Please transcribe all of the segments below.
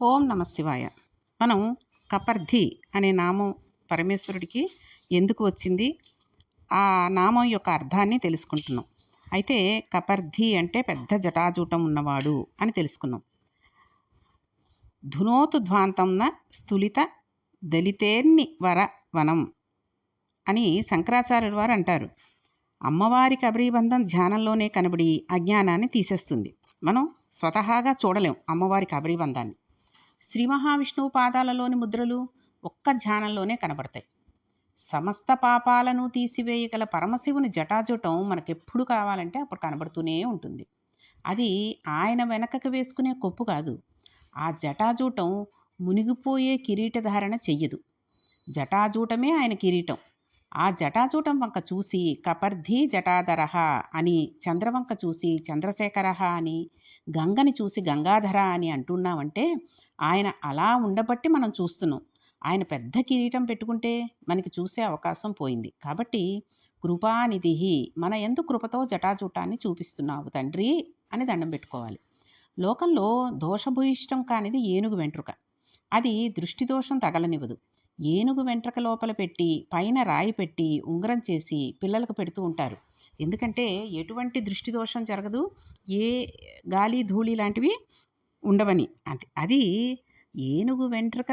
ఓం నమ శివాయ. మనం కపర్ధి అనే నామం పరమేశ్వరుడికి ఎందుకు వచ్చింది, ఆ నామం యొక్క అర్థాన్ని తెలుసుకుంటున్నాం. అయితే కపర్ధి అంటే పెద్ద జటాజూటం ఉన్నవాడు అని తెలుసుకున్నాం. ధునోతు ధ్వాంతంన స్థులిత దళితేర్ని వర వనం అని శంకరాచార్యుల వారు అంటారు. అమ్మవారి కబరీబంధం ధ్యానంలోనే కనబడి అజ్ఞానాన్ని తీసేస్తుంది. మనం స్వతహాగా చూడలేం అమ్మవారి కబరీబంధాన్ని. శ్రీ మహావిష్ణువు పాదాలలోని ముద్రలు ఒక్క ధ్యానంలోనే కనబడతాయి. సమస్త పాపాలను తీసివేయగల పరమశివుని జటాజూటం మనకెప్పుడు కావాలంటే అప్పుడు కనబడుతూనే ఉంటుంది. అది ఆయన వెనకకు వేసుకునే కొప్పు కాదు. ఆ జటాజూటం మునిగిపోయే కిరీటధారణ చెయ్యదు. జటాజూటమే ఆయన కిరీటం. ఆ జటాజూటం వంక చూసి కపర్ధి జటాధరహ అని, చంద్రవంక చూసి చంద్రశేఖరహ అని, గంగని చూసి గంగాధర అని అంటున్నామంటే ఆయన అలా ఉండబట్టి మనం చూస్తున్నాం. ఆయన పెద్ద కిరీటం పెట్టుకుంటే మనకి చూసే అవకాశం పోయింది. కాబట్టి కృపానిధి, మన యందు కృపతో జటాజూటాన్ని చూపిస్తున్నావు తండ్రి అని దండం పెట్టుకోవాలి. లోకంలో దోషభూయిష్టం కానిది ఏనుగు వెంట్రుక. అది దృష్టి దోషం తగలనివ్వదు. ఏనుగు వెంట్రుక లోపల పెట్టి పైన రాయి పెట్టి ఉంగరం చేసి పిల్లలకు పెడుతూ ఉంటారు. ఎందుకంటే ఎటువంటి దృష్టి దోషం జరగదు, ఏ గాలి ధూళి లాంటివి ఉండవని. అది ఏనుగు వెంట్రుక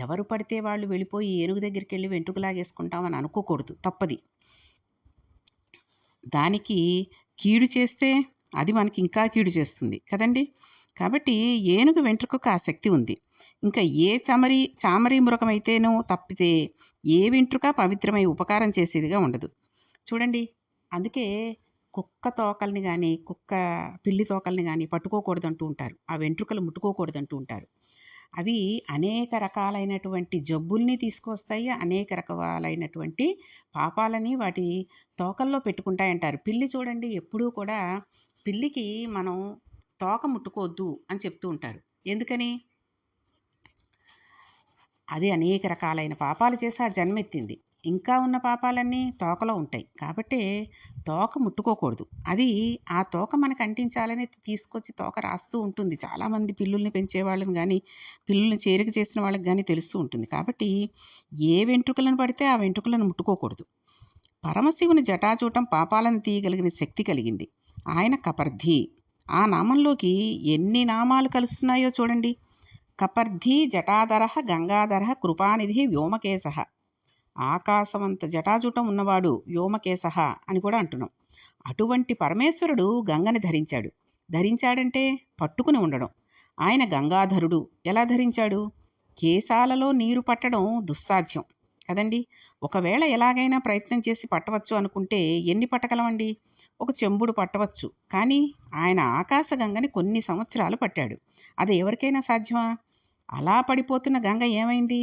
ఎవరు పడితే వాళ్ళు వెళ్ళిపోయి ఏనుగు దగ్గరికి వెళ్ళి వెంట్రుక లాగేసుకుంటామని అనుకోకూడదు, తప్పది. దానికి కీడు చేస్తే అది మనకి ఇంకా కీడు చేస్తుంది కదండి. కాబట్టి ఏనుగు వెంట్రుకకు ఆ శక్తి ఉంది. ఇంకా ఏ చామరీ మృగమైతేనో తప్పితే ఏ వెంట్రుక పవిత్రమై ఉపకారం చేసేదిగా ఉండదు. చూడండి, అందుకే కుక్క తోకల్ని కానీ పిల్లి తోకల్ని కానీ పట్టుకోకూడదంటూ ఉంటారు. ఆ వెంట్రుకలు ముట్టుకోకూడదంటూ ఉంటారు. అవి అనేక రకాలైనటువంటి జబ్బుల్ని తీసుకొస్తాయి, అనేక రకాలైనటువంటి పాపాలని వాటి తోకల్లో పెట్టుకుంటాయంటారు. పిల్లి చూడండి, ఎప్పుడూ కూడా పిల్లికి మనం తోక ముట్టుకోవద్దు అని చెప్తూ ఉంటారు. ఎందుకని? అది అనేక రకాలైన పాపాలు చేసి ఆ జన్మెత్తింది. ఇంకా ఉన్న పాపాలన్నీ తోకలో ఉంటాయి. కాబట్టి తోక ముట్టుకోకూడదు. అది ఆ తోక మనకు అంటించాలని తీసుకొచ్చి తోక రాస్తూ ఉంటుంది. చాలామంది పిల్లుల్ని పెంచే వాళ్ళని కానీ, పిల్లుల్ని చేరిక చేసిన వాళ్ళకి కానీ తెలుస్తూ ఉంటుంది. కాబట్టి ఏ వెంట్రుకలను పడితే ఆ వెంట్రుకలను ముట్టుకోకూడదు. పరమశివుని జటాజూటం పాపాలను తీయగలిగిన శక్తి కలిగింది. ఆయన కపర్ధి. ఆ నామంలోకి ఎన్ని నామాలు కలుస్తున్నాయో చూడండి. కపర్ధి జటాధర గంగాధర కృపానిధి వ్యోమకేశ. ఆకాశవంత జటాజూటం ఉన్నవాడు వ్యోమకేశ అని కూడా అంటున్నాం. అటువంటి పరమేశ్వరుడు గంగని ధరించాడంటే పట్టుకుని ఉండడం. ఆయన గంగాధరుడు. ఎలా ధరించాడు? కేశాలలో నీరు పట్టడం దుస్సాధ్యం కదండి. ఒకవేళ ఎలాగైనా ప్రయత్నం చేసి పట్టవచ్చు అనుకుంటే ఎన్ని పట్టగలమండి? ఒక చెంబుడు పట్టవచ్చు. కానీ ఆయన ఆకాశగంగని కొన్ని సంవత్సరాలు పట్టాడు. అది ఎవరికైనా సాధ్యమా? అలా పడిపోతున్న గంగ ఏమైంది?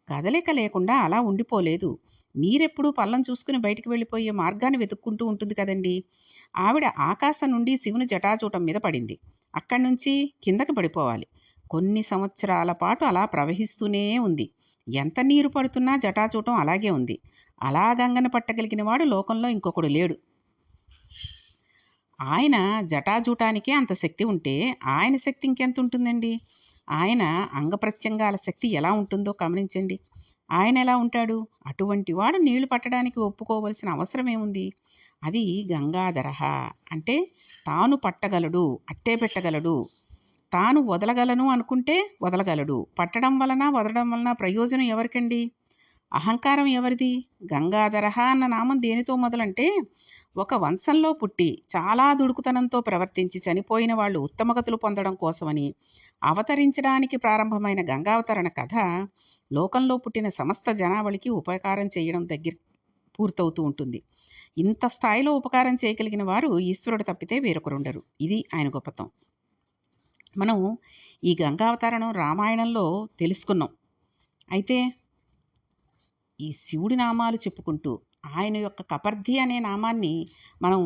కదలిక లేకుండా అలా ఉండిపోలేదు. నీరెప్పుడు పల్లం చూసుకుని బయటికి వెళ్ళిపోయే మార్గాన్ని వెతుక్కుంటూ ఉంటుంది కదండి. ఆవిడ ఆకాశం నుండి శివుని జటాజూటం మీద పడింది. అక్కడి నుంచి కిందకి పడిపోవాలి. కొన్ని సంవత్సరాల పాటు అలా ప్రవహిస్తూనే ఉంది. ఎంత నీరు పడుతున్నా జటాజూటం అలాగే ఉంది. అలా గంగను పట్టగలిగిన వాడు లోకంలో ఇంకొకడు లేడు. ఆయన జటాజూటానికే అంత శక్తి ఉంటే ఆయన శక్తి ఇంకెంత ఉంటుందండి? ఆయన అంగప్రత్యంగాల శక్తి ఎలా ఉంటుందో గమనించండి. ఆయన ఎలా ఉంటాడు? అటువంటి వాడు నీళ్లు పట్టడానికి ఒప్పుకోవలసిన అవసరం ఏముంది? అది గంగాధరహ అంటే తాను పట్టగలడు, అట్టే పెట్టగలడు. తాను వదలగలను అనుకుంటే వదలగలడు. పట్టడం వలన వదలడం వలన ప్రయోజనం ఎవరికండి? అహంకారం ఎవరిది? గంగాధరహ అన్న నామం దేనితో మొదలంటే, ఒక వంశంలో పుట్టి చాలా దుడుకుతనంతో ప్రవర్తించి చనిపోయిన వాళ్ళు ఉత్తమగతులు పొందడం కోసమని అవతరించడానికి ప్రారంభమైన గంగావతరణ కథ లోకంలో పుట్టిన సమస్త జనావళికి ఉపకారం చేయడం దగ్గర పూర్తవుతూ ఉంటుంది. ఇంత స్థాయిలో ఉపకారం చేయగలిగిన వారు ఈశ్వరుడు తప్పితే వేరొకరుండరు. ఇది ఆయన గొప్పతనం. మనం ఈ గంగావతరణం రామాయణంలో తెలుసుకున్నాం. అయితే ఈ శివుడి నామాలు చెప్పుకుంటూ ఆయన యొక్క కపర్ధి అనే నామాన్ని మనం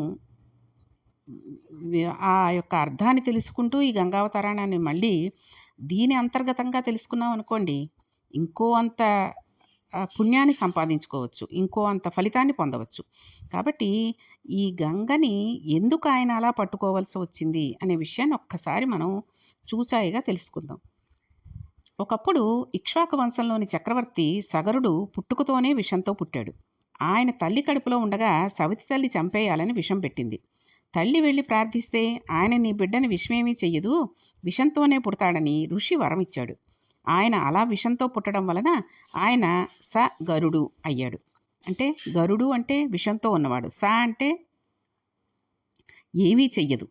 ఆ యొక్క అర్థాన్ని తెలుసుకుంటూ ఈ గంగావతరణాన్ని మళ్ళీ దీని అంతర్గతంగా తెలుసుకున్నాం అనుకోండి, ఇంకో అంత పుణ్యాన్ని సంపాదించుకోవచ్చు, ఇంకో అంత ఫలితాన్ని పొందవచ్చు. కాబట్టి ఈ గంగని ఎందుకు ఆయన అలా పట్టుకోవాల్సి వచ్చింది అనే విషయాన్ని ఒక్కసారి మనం చూచాయిగా తెలుసుకుందాం. ఒకప్పుడు ఇక్ష్వాకు వంశంలోని చక్రవర్తి సగరుడు పుట్టుకతోనే విషంతో పుట్టాడు. ఆయన తల్లి కడుపులో ఉండగా సవతి తల్లి చంపేయాలని విషం పెట్టింది. తల్లి వెళ్ళి ప్రార్థిస్తే ఆయన నీ బిడ్డని విషమేమీ చెయ్యదు, విషంతోనే పుడతాడని ఋషి వరం ఇచ్చాడు. ఆయన అలా విషంతో పుట్టడం వలన ఆయన గరుడు అయ్యాడు. అంటే గరుడు అంటే విషంతో ఉన్నవాడు, అంటే ఏమీ చెయ్యదు,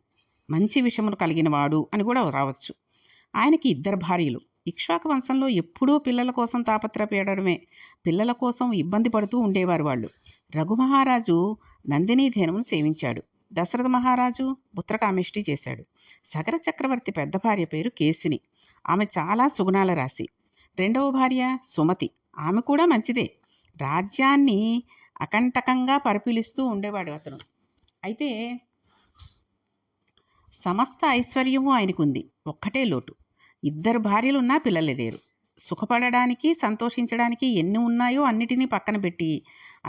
మంచి విషమును కలిగినవాడు అని కూడా రావచ్చు. ఆయనకి 2 భార్యలు. ఇక్ష్వాకు వంశంలో ఎప్పుడూ పిల్లల కోసం తాపత్రయపడమే, పిల్లల కోసం ఇబ్బంది పడుతూ ఉండేవారు వాళ్ళు. రఘుమహారాజు నందినీధేనువును సేవించాడు. దశరథ మహారాజు పుత్రకామేష్టి చేశాడు. సగర చక్రవర్తి పెద్ద భార్య పేరు కేసిని. ఆమె చాలా సుగుణాల రాశి. 2వ భార్య సుమతి. ఆమె కూడా మంచిదే. రాజ్యాన్ని అకంటకంగా పరిపీలిస్తూ ఉండేవాడు అతను. అయితే సమస్త ఐశ్వర్యము ఆయనకుంది. ఒక్కటే లోటు, 2 భార్యలున్నా పిల్లలు లేరు. సుఖపడడానికి సంతోషించడానికి ఎన్ని ఉన్నాయో అన్నిటినీ పక్కన పెట్టి,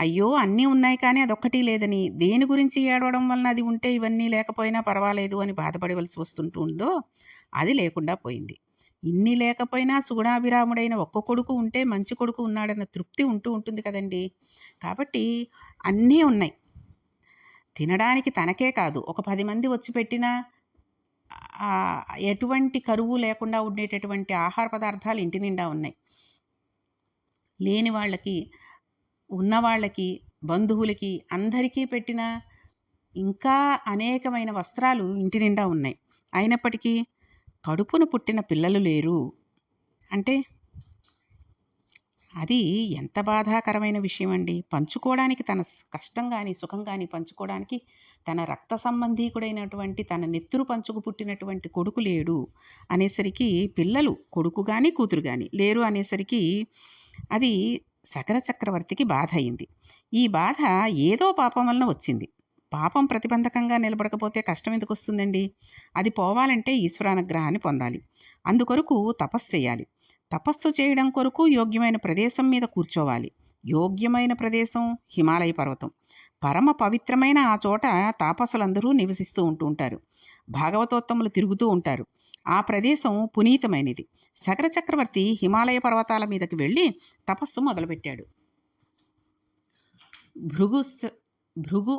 అయ్యో అన్నీ ఉన్నాయి కానీ అదొక్కటి లేదని, దేని గురించి ఏడవడం వలన అది ఉంటే ఇవన్నీ లేకపోయినా పర్వాలేదు అని బాధపడవలసి వస్తుంటుందో అది లేకుండా పోయింది. ఇన్ని లేకపోయినా సుగుణాభిరాముడైన ఒక్క కొడుకు ఉంటే మంచి కొడుకు ఉన్నాడన్న తృప్తి ఉంటుంది కదండి. కాబట్టి అన్నీ ఉన్నాయి. తినడానికి తనకే కాదు, ఒక 10 మంది వచ్చి పెట్టినా ఎటువంటి కరువు లేకుండా ఉండేటటువంటి ఆహార పదార్థాలు ఇంటి నిండా ఉన్నాయి. లేని వాళ్ళకి, ఉన్నవాళ్ళకి, బంధువులకి అందరికీ పెట్టిన ఇంకా అనేకమైన వస్త్రాలు ఇంటి నిండా ఉన్నాయి. అయినప్పటికీ కడుపును పుట్టిన పిల్లలు లేరు అంటే అది ఎంత బాధాకరమైన విషయం అండి. పంచుకోవడానికి తన కష్టం కానీ సుఖం కానీ పంచుకోవడానికి తన రక్త సంబంధీకుడైనటువంటి తన నెత్తురు పంచుకు పుట్టినటువంటి కొడుకు లేడు అనేసరికి, పిల్లలు కొడుకు కానీ కూతురు కానీ లేరు అనేసరికి అది సగర చక్రవర్తికి బాధ అయింది. ఈ బాధ ఏదో పాపం వలన వచ్చింది. పాపం ప్రతిబంధకంగా నిలబడకపోతే కష్టం ఎందుకు వస్తుందండి? అది పోవాలంటే ఈశ్వరానుగ్రహాన్ని పొందాలి. అందుకొరకు తపస్సు చేయాలి. తపస్సు చేయడం కొరకు యోగ్యమైన ప్రదేశం మీద కూర్చోవాలి. యోగ్యమైన ప్రదేశం హిమాలయ పర్వతం. పరమ పవిత్రమైన ఆ చోట తాపసులందరూ నివసిస్తూ ఉంటారు. భాగవతోత్తములు తిరుగుతూ ఉంటారు. ఆ ప్రదేశం పునీతమైనది. సగర చక్రవర్తి హిమాలయ పర్వతాల మీదకి వెళ్ళి తపస్సు మొదలుపెట్టాడు. భృగు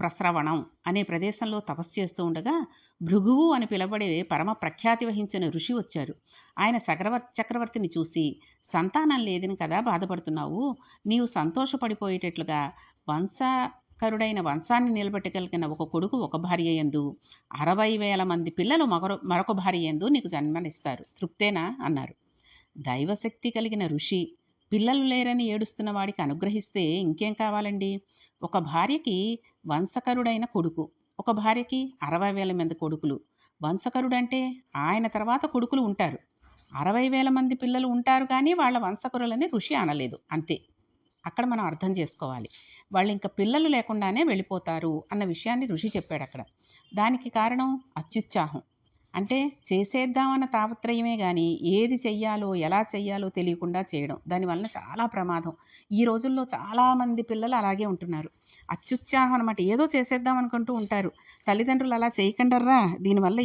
ప్రస్రవణం అనే ప్రదేశంలో తపస్సు చేస్తూ ఉండగా భృగువు అని పిలబడే పరమ ప్రఖ్యాతి వహించిన ఋషి వచ్చారు. ఆయన చక్రవర్తిని చూసి, సంతానం లేదని కదా బాధపడుతున్నావు, నీవు సంతోషపడిపోయేటట్లుగా వంశకరుడైన వంశాన్ని నిలబెట్టగలిగిన ఒక కొడుకు ఒక భార్య యందు 60,000 మంది పిల్లలు మరొక భార్య యందు నీకు జన్మనిస్తారు, తృప్తేనా అన్నారు. దైవశక్తి కలిగిన ఋషి పిల్లలు లేరని ఏడుస్తున్న వాడికి అనుగ్రహిస్తే ఇంకేం కావాలండి? ఒక భార్యకి వంశకరుడైన కొడుకు, ఒక భార్యకి 60,000 మంది కొడుకులు. వంశకరుడంటే ఆయన తర్వాత కొడుకులు ఉంటారు. 60,000 మంది పిల్లలు ఉంటారు కానీ వాళ్ళ వంశకరులని ఋషి అనలేదు, అంతే. అక్కడ మనం అర్థం చేసుకోవాలి. వాళ్ళు ఇంకా పిల్లలు లేకుండానే వెళ్ళిపోతారు అన్న విషయాన్ని ఋషి చెప్పాడు అక్కడ. దానికి కారణం అత్యుత్సాహం. అంటే చేసేద్దామన్న తాపత్రయమే కానీ ఏది చెయ్యాలో ఎలా చెయ్యాలో తెలియకుండా చేయడం, దానివల్ల చాలా ప్రమాదం. ఈ రోజుల్లో చాలామంది పిల్లలు అలాగే ఉంటున్నారు. అత్యుత్సాహం అనమాట, ఏదో చేసేద్దాం అనుకుంటూ ఉంటారు. తల్లిదండ్రులు అలా చేయకండర్రా, దీనివల్ల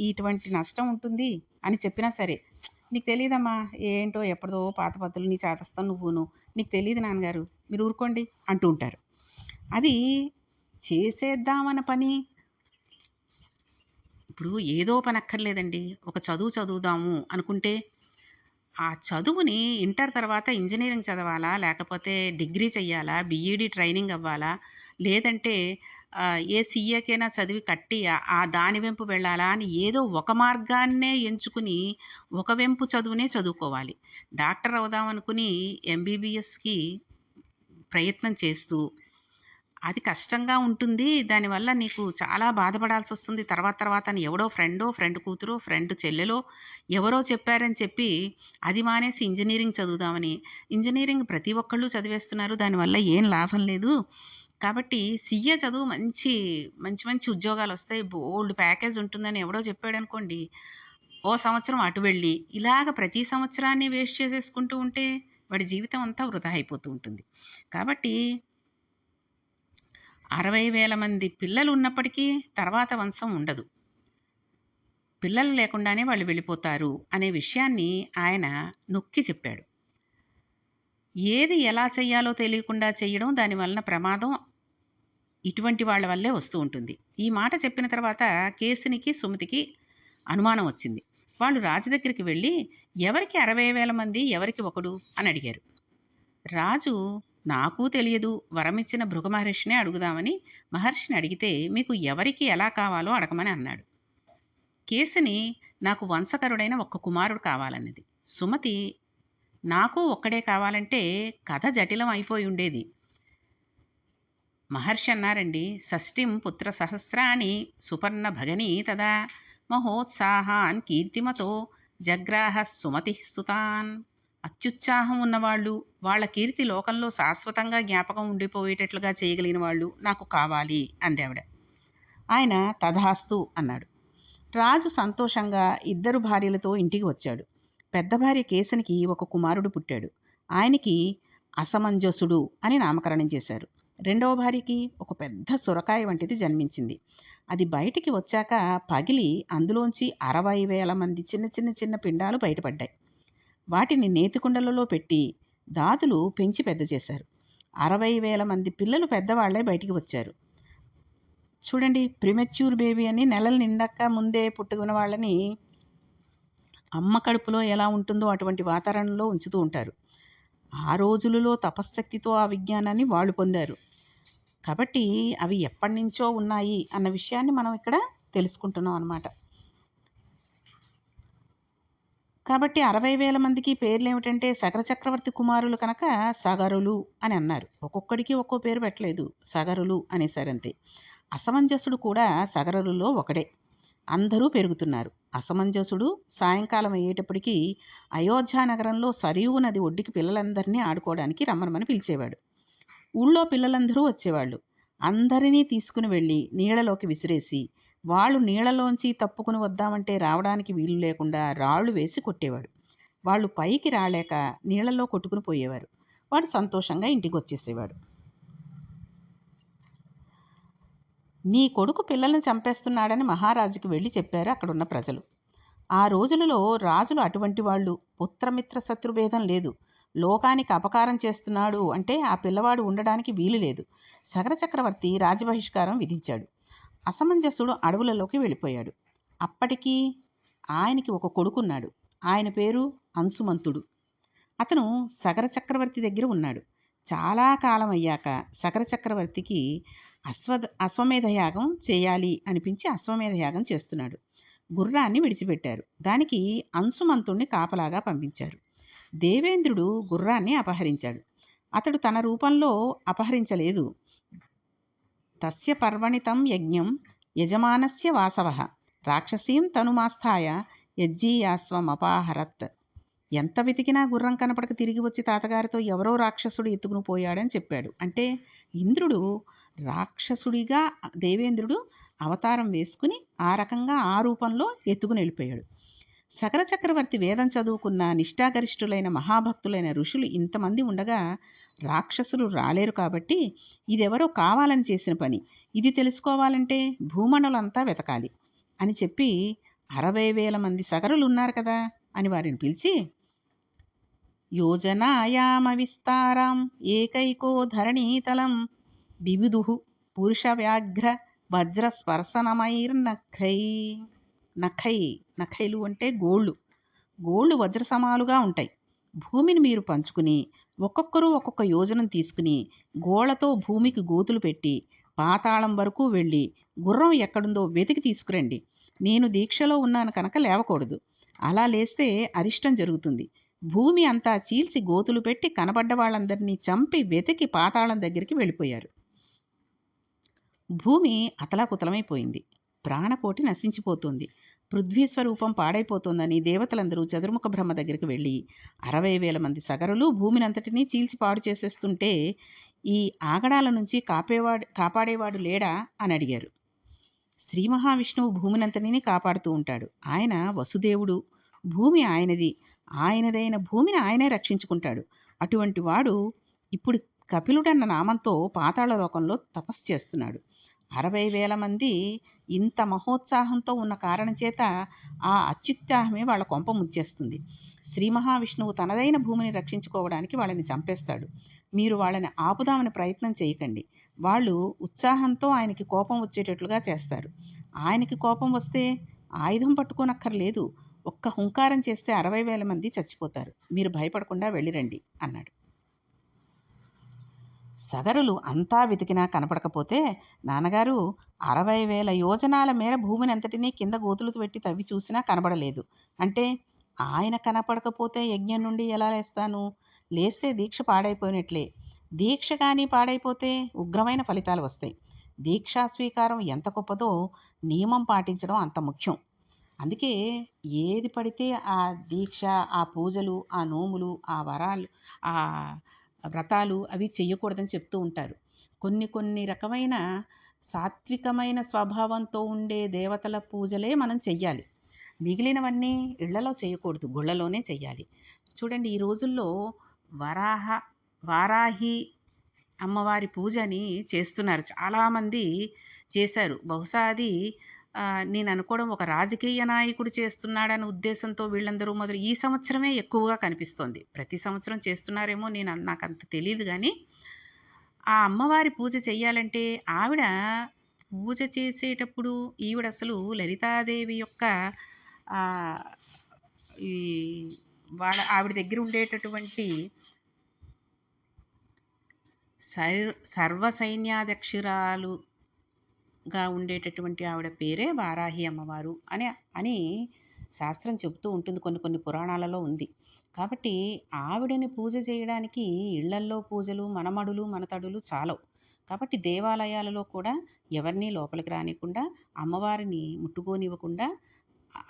ఇటువంటి నష్టం ఉంటుంది అని చెప్పినా సరే, నీకు తెలియదమ్మా, ఏంటో ఎప్పుడో పాత పద్ధతులు, నీ చేతస్తాను నువ్వును, నీకు తెలియదు నాన్నగారు, మీరు ఊరుకోండి అంటూ ఉంటారు. అది చేసేద్దామన్న పని. ఇప్పుడు ఏదో పని అక్కర్లేదండి. ఒక చదువు చదువుదాము అనుకుంటే ఆ చదువుని ఇంటర్ తర్వాత ఇంజనీరింగ్ చదవాలా, లేకపోతే డిగ్రీ చెయ్యాలా, బీఈడీ ట్రైనింగ్ అవ్వాలా, లేదంటే ఏ సీఏకైనా చదివి కట్టి దాని వెంపు వెళ్ళాలా అని ఏదో ఒక మార్గాన్నే ఎంచుకుని ఒక వెంపు చదువునే చదువుకోవాలి. డాక్టర్ అవుదామనుకుని ఎంబీబీఎస్కి ప్రయత్నం చేస్తూ అది కష్టంగా ఉంటుంది, దానివల్ల నీకు చాలా బాధపడాల్సి వస్తుంది తర్వాత అని ఎవడో ఫ్రెండ్ కూతురో, ఫ్రెండ్ చెల్లెలో ఎవరో చెప్పారని చెప్పి అది మానేసి ఇంజనీరింగ్ చదువుదామని, ఇంజనీరింగ్ ప్రతి ఒక్కళ్ళు చదివేస్తున్నారు, దానివల్ల ఏం లాభం లేదు. కాబట్టి సీఏ చదువు మంచి ఉద్యోగాలు వస్తాయి, బోల్డ్ ప్యాకేజ్ ఉంటుందని ఎవడో చెప్పాడు అనుకోండి, ఓ సంవత్సరం అటు వెళ్ళి ఇలాగ ప్రతి సంవత్సరాన్ని వేస్ట్ చేసేసుకుంటూ ఉంటే వాడి జీవితం అంతా వృధా అయిపోతూ ఉంటుంది. కాబట్టి 60,000 మంది పిల్లలు ఉన్నప్పటికీ తర్వాత వంశం ఉండదు. పిల్లలు లేకుండానే వాళ్ళు వెళ్ళిపోతారు అనే విషయాన్ని ఆయన నొక్కి చెప్పాడు. ఏది ఎలా చెయ్యాలో తెలియకుండా చెయ్యడం, దానివలన ప్రమాదం ఇటువంటి వాళ్ళ వల్లే వస్తూ ఉంటుంది. ఈ మాట చెప్పిన తర్వాత కేసినికి, సుమతికి అనుమానం వచ్చింది. వాళ్ళు రాజు దగ్గరికి వెళ్ళి, ఎవరికి 60,000 మంది, ఎవరికి ఒకడు అని అడిగారు. రాజు, నాకు తెలియదు, వరమిచ్చిన భృగు మహర్షినే అడుగుదామని మహర్షిని అడిగితే, మీకు ఎవరికి ఎలా కావాలో అడగమని అన్నాడు. కేసిని, నాకు వంశకరుడైన ఒక్క కుమారుడు కావాలన్నది. సుమతి, నాకు ఒక్కడే కావాలంటే కథ జటిలం అయిపోయి ఉండేది. మహర్షి అన్నారండి, షష్ఠిం పుత్ర సహస్రాణి సుపర్ణ భగని తదా మహోత్సాహాన్ కీర్తిమతో జగ్రాహ సుమతి సుతాన్. అత్యుత్సాహం ఉన్నవాళ్ళు, వాళ్ళ కీర్తి లోకంలో శాశ్వతంగా జ్ఞాపకం ఉండిపోయేటట్లుగా చేయగలిగిన వాళ్ళు నాకు కావాలి అందావిడ. ఆయన తథాస్తు అన్నాడు. రాజు సంతోషంగా 2 భార్యలతో ఇంటికి వచ్చాడు. పెద్ద భార్య కేసనికి ఒక కుమారుడు పుట్టాడు. ఆయనకి అసమంజసుడు అని నామకరణం చేశారు. రెండవ భార్యకి ఒక పెద్ద సొరకాయ వంటిది జన్మించింది. అది బయటికి వచ్చాక పగిలి అందులోంచి 60,000 మంది చిన్న చిన్న చిన్న పిండాలు బయటపడ్డాయి. వాటిని నేతికుండలలో పెట్టి దాదులు పెంచి పెద్ద చేశారు. 60,000 మంది పిల్లలు పెద్దవాళ్లే బయటికి వచ్చారు. చూడండి, ప్రిమెచ్యూర్ బేబీ అని నెలలు నిండాక ముందే పుట్టుకున్న వాళ్ళని అమ్మ కడుపులో ఎలా ఉంటుందో అటువంటి వాతావరణంలో ఉంచుతూ ఉంటారు. ఆ రోజులలో తపశ్శక్తితో ఆ విజ్ఞానాన్ని వాళ్ళు పొందారు. కాబట్టి అవి ఎప్పటి నుంచో ఉన్నాయి అన్న విషయాన్ని మనం ఇక్కడ తెలుసుకుంటున్నాం అన్నమాట. కాబట్టి 60,000 మందికి పేర్లు ఏమిటంటే, సగర చక్రవర్తి కుమారులు కనుక సగరులు అని అన్నారు. ఒక్కొక్కడికి ఒక్కో పేరు పెట్టలేదు, సగరులు అనేసారంతే. అసమంజసుడు కూడా సగరులలో ఒకడే. అందరూ పెరుగుతున్నారు. అసమంజసుడు సాయంకాలం అయ్యేటప్పటికీ అయోధ్య నగరంలో సరియు నది ఒడ్డుకి పిల్లలందరినీ ఆడుకోవడానికి రమ్మనమని పిలిచేవాడు. ఊళ్ళో పిల్లలందరూ వచ్చేవాళ్ళు. అందరినీ తీసుకుని వెళ్ళి నీళ్ళలోకి విసిరేసి, వాళ్ళు నీళ్ళలోంచి తప్పుకుని వద్దామంటే రావడానికి వీలు లేకుండా రాళ్ళు వేసి కొట్టేవాడు. వాళ్ళు పైకి రాలేక నీళ్ళలో కొట్టుకుని పోయేవారు. వాడు సంతోషంగా ఇంటికి వచ్చేసేవాడు. నీ కొడుకు పిల్లల్ని చంపేస్తున్నాడని మహారాజుకి వెళ్ళి చెప్పారు అక్కడున్న ప్రజలు. ఆ రోజులలో రాజులు అటువంటి వాళ్ళు. పుత్రమిత్ర శత్రుభేదం లేదు. లోకానికి అపకారం చేస్తున్నాడు అంటే ఆ పిల్లవాడు ఉండడానికి వీలు లేదు. సగర చక్రవర్తి రాజబహిష్కారం విధించాడు. అసమంజసుడు అడవులలోకి వెళ్ళిపోయాడు. అప్పటికి ఆయనకి ఒక కొడుకున్నాడు. ఆయన పేరు అంశుమంతుడు. అతను సగర చక్రవర్తి దగ్గర ఉన్నాడు. చాలా కాలం అయ్యాక సగర చక్రవర్తికి అశ్వమేధ యాగం చేయాలి అనిపించి అశ్వమేధ యాగం చేస్తున్నాడు. గుర్రాన్ని విడిచిపెట్టారు. దానికి అంశుమంతుణ్ణి కాపలాగా పంపించారు. దేవేంద్రుడు గుర్రాన్ని అపహరించాడు. అతడు తన రూపంలో అపహరించలేదు. తస్య పర్వణితం యజ్ఞం యజమానస్య వాసవః రాక్షసీం తనుమాస్థాయ యజ్జీయాస్వమపాహరత్. ఎంత వెతికినా గుర్రం కనపడక తిరిగి వచ్చి తాతగారితో ఎవరో రాక్షసుడు ఎత్తుకుని పోయాడని చెప్పాడు. అంటే ఇంద్రుడు రాక్షసుడిగా దేవేంద్రుడు అవతారం వేసుకుని ఆ రకంగా ఆ రూపంలో ఎత్తుకుని వెళ్ళిపోయాడు. సగర చక్రవర్తి వేదం చదువుకున్న నిష్ఠాగరిష్ఠులైన మహాభక్తులైన ఋషులు ఇంతమంది ఉండగా రాక్షసులు రాలేరు. కాబట్టి ఇదెవరో కావాలని చేసిన పని, ఇది తెలుసుకోవాలంటే భూమండలంతా వెతకాలి అని చెప్పి 60,000 మంది సగరులు ఉన్నారు కదా అని వారిని పిలిచి, యోజనాయామ విస్తారాం ఏకైకో ధరణీతలం బిబిదుః పురుష వ్యాఘ్ర వజ్ర స్పర్శనమైర్నఖై. నఖైలు అంటే గోళ్ళు వజ్ర సమాలుగా ఉంటాయి. భూమిని మీరు పంచుకుని ఒక్కొక్కరు ఒక్కొక్క యోజనం తీసుకుని గోళ్లతో భూమికి గోతులు పెట్టి పాతాళం వరకు వెళ్ళి గుర్రం ఎక్కడుందో వెతికి తీసుకురండి. నేను దీక్షలో ఉన్నాను కనుక లేవకూడదు. అలా లేస్తే అరిష్టం జరుగుతుంది. భూమి అంతా చీల్చి గోతులు పెట్టి కనబడ్డ వాళ్ళందరినీ చంపి వెతికి పాతాళం దగ్గరికి వెళ్ళిపోయారు. భూమి అతలాకుతలమైపోయింది. ప్రాణకోటి నశించిపోతుంది. పృథ్వీ స్వరూపం పాడైపోతుందని దేవతలందరూ చతుర్ముఖ బ్రహ్మ దగ్గరికి వెళ్ళి 60,000 మంది సగరులు భూమినంతటినీ చీల్చి పాడు చేసేస్తుంటే ఈ ఆగడాల నుంచి కాపాడేవాడు లేడా అని అడిగారు. శ్రీ మహావిష్ణువు భూమినంతటినీ కాపాడుతూ ఉంటాడు. ఆయన వసుదేవుడు. భూమి ఆయనది. ఆయనదైన భూమిని ఆయనే రక్షించుకుంటాడు. అటువంటి వాడు ఇప్పుడు కపిలుడన్న నామంతో పాతాళ లోకంలో తపస్సు చేస్తున్నాడు. 60,000 మంది ఇంత మహోత్సాహంతో ఉన్న కారణం చేత ఆ అత్యుత్సాహమే వాళ్ళ కొంప ముంచేస్తుంది. శ్రీ మహావిష్ణువు తనదైన భూమిని రక్షించుకోవడానికి వాళ్ళని చంపేస్తాడు. మీరు వాళ్ళని ఆపుదామని ప్రయత్నం చేయకండి. వాళ్ళు ఉత్సాహంతో ఆయనకి కోపం వచ్చేటట్లుగా చేస్తారు. ఆయనకి కోపం వస్తే ఆయుధం పట్టుకోనక్కర్లేదు. ఒక్క హుంకారం చేస్తే 60,000 మంది చచ్చిపోతారు. మీరు భయపడకుండా వెళ్ళిరండి అన్నాడు. సగరులు అంతా వెతికినా కనపడకపోతే, నాన్నగారు 60,000 యోజనాల మేర భూమిని అంతటినీ కింద గోతులు పెట్టి తవ్వి చూసినా కనబడలేదు అంటే, ఆయన కనపడకపోతే యజ్ఞం నుండి ఎలా లేస్తాను? లేస్తే దీక్ష పాడైపోయినట్లే. దీక్ష కానీ పాడైపోతే ఉగ్రమైన ఫలితాలు వస్తాయి. దీక్షా స్వీకారం ఎంత గొప్పదో నియమం పాటించడం అంత ముఖ్యం. అందుకే ఏది పడితే ఆ దీక్ష, ఆ పూజలు, ఆ నోములు, ఆ వరాలు, ఆ వ్రతాలు అవి చెయ్యకూడదని చెప్తూ ఉంటారు. కొన్ని కొన్ని రకమైన సాత్వికమైన స్వభావంతో ఉండే దేవతల పూజలే మనం చెయ్యాలి. మిగిలినవన్నీ ఇళ్లలో చేయకూడదు, గుళ్ళలోనే చెయ్యాలి. చూడండి, ఈ రోజుల్లో వారాహి అమ్మవారి పూజని చేస్తున్నారు. చాలామంది చేశారు. బహుశా అది నేను అనుకోవడం ఒక రాజకీయ నాయకుడు చేస్తున్నాడనే ఉద్దేశంతో వీళ్ళందరూ మొదలు ఈ సంవత్సరమే ఎక్కువగా కనిపిస్తోంది. ప్రతి సంవత్సరం చేస్తున్నారేమో నాకంత తెలీదు కానీ, ఆ అమ్మవారి పూజ చెయ్యాలంటే ఆవిడ పూజ చేసేటప్పుడు ఈవిడ అసలు లలితాదేవి యొక్క ఈ ఆవిడ దగ్గర ఉండేటటువంటి సర్వ సైన్యాధ్యక్షురాలుగా ఉండేటటువంటి ఆవిడ పేరే వారాహి అమ్మవారు అని శాస్త్రం చెబుతూ ఉంటుంది. కొన్ని కొన్ని పురాణాలలో ఉంది. కాబట్టి ఆవిడని పూజ చేయడానికి ఇళ్లల్లో పూజలు, మనమడులు, మనతడులు చాలవు. కాబట్టి దేవాలయాలలో కూడా ఎవరినీ లోపలికి రానివ్వకుండా, అమ్మవారిని ముట్టుకోనివ్వకుండా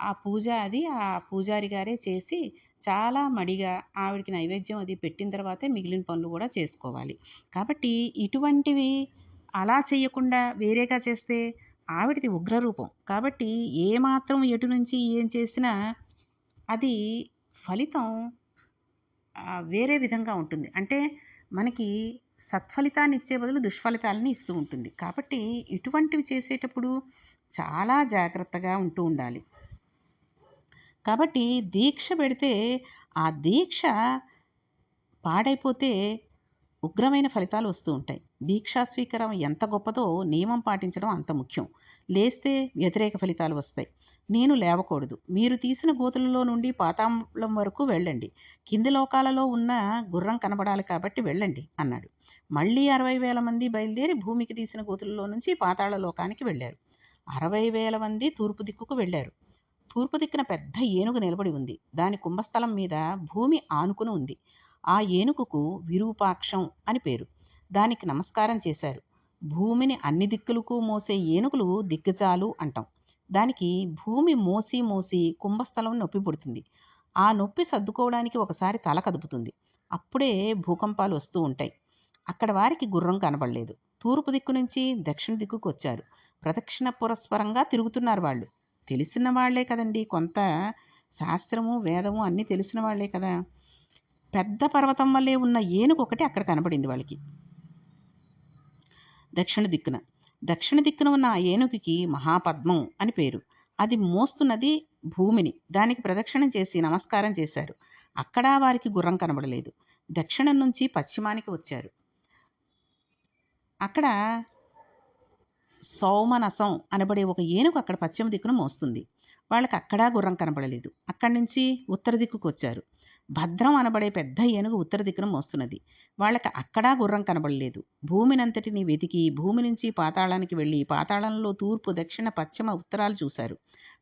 ఆ పూజ అది ఆ పూజారి గారే చేసి చాలా మడిగా ఆవిడకి నైవేద్యం అది పెట్టిన తర్వాతే మిగిలిన పనులు కూడా చేసుకోవాలి. కాబట్టి ఇటువంటివి అలా చేయకుండా వేరేగా చేస్తే ఆవిడది ఉగ్రరూపం. కాబట్టి ఏమాత్రం ఎటు నుంచి ఏం చేసినా అది ఫలితం వేరే విధంగా ఉంటుంది. అంటే మనకి సత్ఫలితాన్ని ఇచ్చే బదులు దుష్ఫలితాలని ఇస్తూ ఉంటుంది. కాబట్టి ఇటువంటివి చేసేటప్పుడు చాలా జాగ్రత్తగా ఉంటూ ఉండాలి. కాబట్టి దీక్ష పెడితే ఆ దీక్ష పాడైపోతే ఉగ్రమైన ఫలితాలు వస్తూ ఉంటాయి. దీక్షా స్వీకారం ఎంత గొప్పదో నియమం పాటించడం అంత ముఖ్యం. లేస్తే వ్యతిరేక ఫలితాలు వస్తాయి. నేను లేవకూడదు. మీరు తీసిన గోతులలో నుండి పాతాళం వరకు వెళ్ళండి. కింది లోకాలలో ఉన్న గుర్రం కనబడాలి కాబట్టి వెళ్ళండి అన్నాడు. మళ్ళీ 60,000 మంది బయలుదేరి భూమికి తీసిన గోతులలో నుంచి పాతాళ లోకానికి వెళ్ళారు. 60,000 మంది తూర్పు దిక్కుకు వెళ్ళారు. తూర్పు దిక్కున పెద్ద ఏనుగు నిలబడి ఉంది. దాని కుంభస్థలం మీద భూమి ఆనుకుని ఉంది. ఆ ఏనుగుకు విరూపాక్షం అని పేరు. దానికి నమస్కారం చేశారు. భూమిని అన్ని దిక్కులకు మోసే ఏనుగులు దిగ్గజాలు అంటాం. దానికి భూమి మోసి మోసి కుంభస్థలం నొప్పి పుడుతుంది. ఆ నొప్పి సర్దుకోవడానికి ఒకసారి తల కదుపుతుంది. అప్పుడే భూకంపాలు వస్తూ ఉంటాయి. అక్కడ వారికి గుర్రం కనబడలేదు. తూర్పు దిక్కు నుంచి దక్షిణ దిక్కుకు వచ్చారు. ప్రదక్షిణ పురస్పరంగా తిరుగుతున్నారు వాళ్ళు. తెలిసిన వాళ్లే కదండి, కొంత శాస్త్రము వేదము అన్నీ తెలిసిన వాళ్లే కదా. పెద్ద పర్వతం వల్లే ఉన్న ఏనుగు ఒకటి అక్కడ కనబడింది వాళ్ళకి. దక్షిణ దిక్కున ఉన్న ఆ ఏనుగుకి మహాపద్మం అని పేరు. అది మోస్తున్నది భూమిని. దానికి ప్రదక్షిణం చేసి నమస్కారం చేశారు. అక్కడ వారికి గుర్రం కనబడలేదు. దక్షిణం నుంచి పశ్చిమానికి వచ్చారు. అక్కడ సౌమనసం అనబడే ఒక ఏనుగు అక్కడ పశ్చిమ దిక్కును మోస్తుంది. వాళ్ళకి అక్కడా గుర్రం కనబడలేదు. అక్కడి నుంచి ఉత్తర దిక్కుకు వచ్చారు. భద్రం అనబడే పెద్ద ఏనుగు ఉత్తర దిక్కును మోస్తున్నది. వాళ్ళకి అక్కడా గుర్రం కనబడలేదు. భూమినంతటిని వెతికి భూమి నుంచి పాతాళానికి వెళ్ళి పాతాళంలో తూర్పు, దక్షిణ, పశ్చిమ, ఉత్తరాలు చూశారు.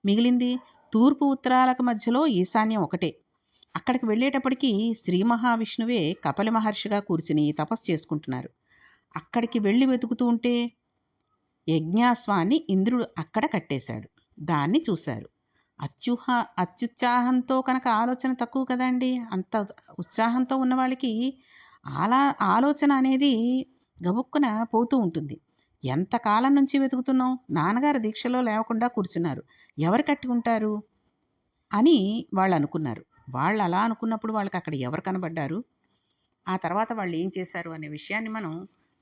మిగిలింది తూర్పు ఉత్తరాలకు మధ్యలో ఈశాన్యం ఒకటే. అక్కడికి వెళ్ళేటప్పటికీ శ్రీ మహావిష్ణువే కపిల మహర్షిగా కూర్చుని తపస్సు చేసుకుంటున్నారు. అక్కడికి వెళ్ళి వెతుకుతూ ఉంటే యజ్ఞాశ్వాన్ని ఇంద్రుడు అక్కడ కట్టేశాడు. దాన్ని చూశారు. అత్యుత్సాహంతో కనుక ఆలోచన తక్కువ కదండి. అంత ఉత్సాహంతో ఉన్న వాళ్ళకి ఆలోచన అనేది గబుక్కున పోతూ ఉంటుంది. ఎంతకాలం నుంచి వెతుకుతున్నాం, నాన్నగారు దీక్షలో లేవకుండా కూర్చున్నారు, ఎవరు కట్టి ఉంటారు అని వాళ్ళు అనుకున్నారు. వాళ్ళు అలా అనుకున్నప్పుడు వాళ్ళకి అక్కడ ఎవరు కనబడ్డారు, ఆ తర్వాత వాళ్ళు ఏం చేశారు అనే విషయాన్ని మనం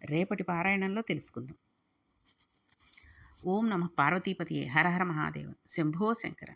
రేపటి పారాయణంలో తెలుసుకుందాం. ఓం నమః పార్వతీపతియే హర హర మహాదేవ శంభో శంకర.